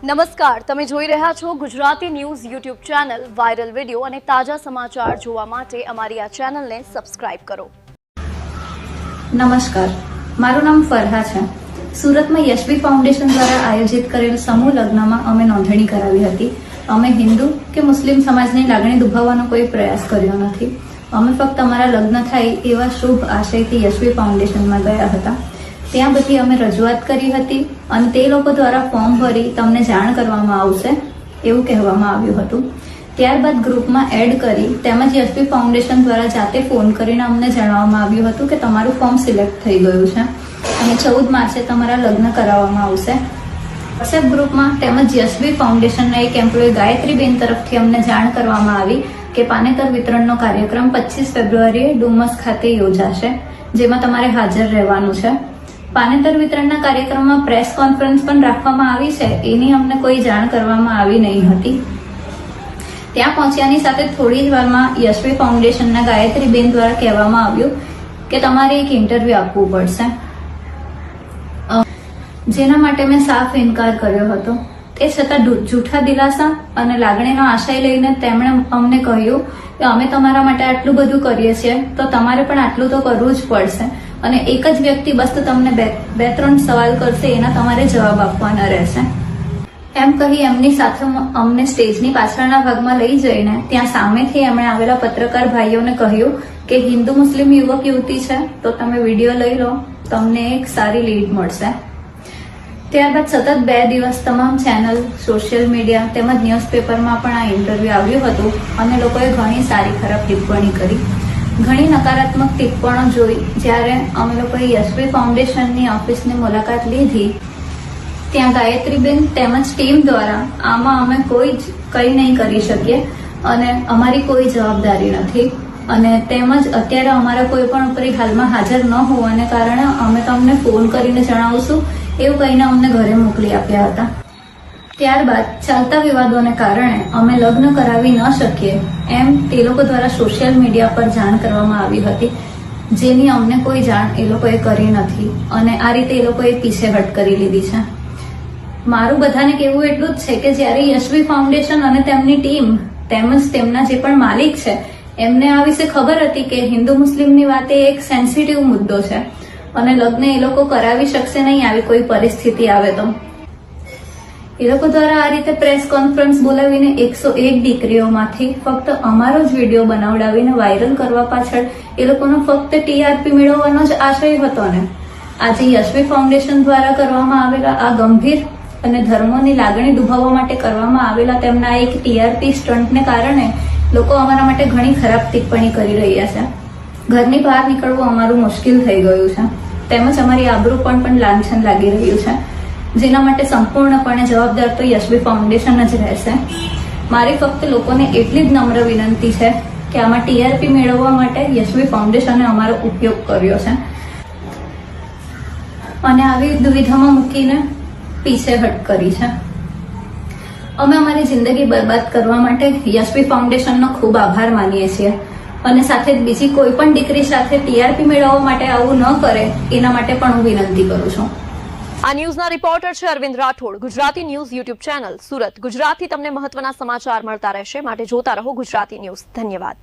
નમસ્કાર, તમે જોઈ રહ્યા છો Gujarati news YouTube channel. Viral video અને તાજા સમાચાર જોવા માટે અમારી આ ચેનલને સબસ્ક્રાઇબ કરો. નમસ્કાર, મારું નામ ફરહા છે. સુરતમાં યશવી ફાઉન્ડેશન દ્વારા આયોજિત કરેલ સમૂહ લગ્નમાં અમે નોંધણી કરાવી હતી. અમે હિન્દુ કે મુસ્લિમ સમાજની લાગણી દુભાવવાનો કોઈ પ્રયાસ કર્યો નથી. અમે ફક્ત અમારા લગ્ન થાય એવા શુભ આશયથી યશવી ફાઉન્ડેશનમાં ગયા હતા. ત્યાં બધી અમે રજૂઆત કરી હતી અને તે લોકો દ્વારા ફોર્મ ભરી તમને જાણ કરવામાં આવશે એવું કહેવામાં આવ્યું હતું. ત્યારબાદ ગ્રુપમાં એડ કરી તેમજ યશવી ફાઉન્ડેશન દ્વારા જાતે ફોન કરીને અમને જણાવવામાં આવ્યું હતું કે તમારું ફોર્મ સિલેક્ટ થઈ ગયું છે અને 14 માર્ચે તમારા લગ્ન કરાવવામાં આવશે. વોટ્સએપ ગ્રુપમાં તેમજ યશવી ફાઉન્ડેશનના એક એમ્પ્લોય ગાયત્રીબેન તરફથી અમને જાણ કરવામાં આવી કે પાનેતર વિતરણનો કાર્યક્રમ 25 ફેબ્રુઆરીએ ડુમસ ખાતે યોજાશે, જેમાં તમારે હાજર રહેવાનું છે. પાનેતર વિતરણના કાર્યક્રમમાં પ્રેસ કોન્ફરન્સ પણ રાખવામાં આવી છે, એની અમને કોઈ જાણ કરવામાં આવી નહીં હતી. ત્યાં પહોંચ્યાની સાથે થોડી જ વારમાં યશવી ફાઉન્ડેશનના ગાયત્રીબેન દ્વારા કહેવામાં આવ્યું કે તમારે એક ઇન્ટરવ્યુ આપવું પડશે, જેના માટે મેં સાફ ઇનકાર કર્યો હતો. તે છતાં જૂઠા દિલાસા અને લાગણીનો આશય લઈને તેમણે અમને કહ્યું કે અમે તમારા માટે આટલું બધું કરીએ છીએ તો તમારે પણ આટલું તો કરવું જ પડશે અને એક જ વ્યક્તિ બસ તમને બે ત્રણ સવાલ કરશે, એના તમારે જવાબ આપવાના રહેશે. એમ કહી એમની સાથે અમને સ્ટેજની પાછળના ભાગમાં લઈ જઈને ત્યાં સામેથી એમણે આવેલા પત્રકાર ભાઈઓને કહ્યું કે હિન્દુ મુસ્લિમ યુવક યુવતી છે તો તમે વિડીયો લઈ લો, તમને એક સારી લીડ મળશે. ત્યારબાદ સતત 2 દિવસ તમામ ચેનલ, સોશિયલ મીડિયા તેમજ ન્યૂઝપેપરમાં પણ આ ઇન્ટરવ્યુ આવ્યું હતું અને લોકોએ ઘણી સારી ખરાબ ટિપ્પણી કરી. ઘણી નકારાત્મક ટિપ્પણો જોઈ જ્યારે અમે લોકોએ યશવી ફાઉન્ડેશનની ઓફિસની મુલાકાત લીધી, ત્યાં ગાયત્રીબેન તેમજ ટીમ દ્વારા આમાં અમે કંઈ નહીં કરી શકીએ અને અમારી કોઈ જવાબદારી નથી અને તેમજ અત્યારે અમારા કોઈ પણ ઉપર હાલમાં હાજર ન હોવાને કારણે અમે તમને ફોન કરીને જણાવશું એવું કહીને અમને ઘરે મોકલી આપ્યા હતા. ત્યારબાદ ચાલતા વિવાદોને કારણે અમે લગ્ન કરાવી ન શકીએ એમ તે લોકો દ્વારા સોશિયલ મીડિયા પર જાણ કરવામાં આવી હતી, જેની અમને કોઈ જાણ એ લોકોએ કરી નથી અને આ રીતે એ લોકોએ પીછેહટ કરી લીધી છે. મારું બધાને કહેવું એટલું જ છે કે જ્યારે યશવી ફાઉન્ડેશન અને તેમની ટીમ તેમજ તેમના જે પણ માલિક છે એમને આ વિશે ખબર હતી કે હિન્દુ મુસ્લિમની વાત એ એક સેન્સિટિવ મુદ્દો છે અને લગ્ન એ લોકો કરાવી શકશે નહીં આવી કોઈ પરિસ્થિતિ આવે તો. એ લોકો દ્વારા આ રીતે પ્રેસ કોન્ફરન્સ બોલાવીને 101 દીકરીઓમાંથી ફક્ત અમારો જ વિડીયો બનાવડાવીને વાયરલ કરવા પાછળ એ લોકોનો ફક્ત ટીઆરપી મેળવવાનો જ આશય હતો ને. આજે યશવી ફાઉન્ડેશન દ્વારા કરવામાં આવેલા આ ગંભીર અને ધર્મોની લાગણી દુભાવવા માટે કરવામાં આવેલા તેમના એક ટીઆરપી સ્ટન્ટને કારણે લોકો અમારા માટે ઘણી ખરાબ ટિપ્પણી કરી રહ્યા છે. ઘરની બહાર નીકળવું અમારું મુશ્કેલ થઈ ગયું છે તેમજ અમારી આબરૂ પણ લાંછન લાગી રહ્યું છે, જેના માટે સંપૂર્ણપણે જવાબદાર તો યશવી ફાઉન્ડેશન જ રહેશે. મારી ફક્ત લોકોને એટલી જ નમ્ર વિનંતી છે કે આમાં ટીઆરપી મેળવવા માટે યશવી ફાઉન્ડેશને અમારો ઉપયોગ કર્યો છે અને આવી દુવિધામાં મૂકીને પીછેહટ કરી છે. અમે અમારી જિંદગી બરબાદ કરવા માટે યશવી ફાઉન્ડેશનનો ખૂબ આભાર માનીએ છીએ અને સાથે જ બીજી કોઈ પણ દીકરી સાથે ટીઆરપી મેળવવા માટે આવું ન કરે એના માટે પણ હું વિનંતી કરું છું. આ ન્યૂઝના રિપોર્ટર છે Arvind Rathod. Gujarati news YouTube channel Surat. ગુજરાતથી તમને મહત્વના સમાચાર મળતા રહેશે, માટે જોતા રહો ગુજરાતી ન્યૂઝ. ધન્યવાદ.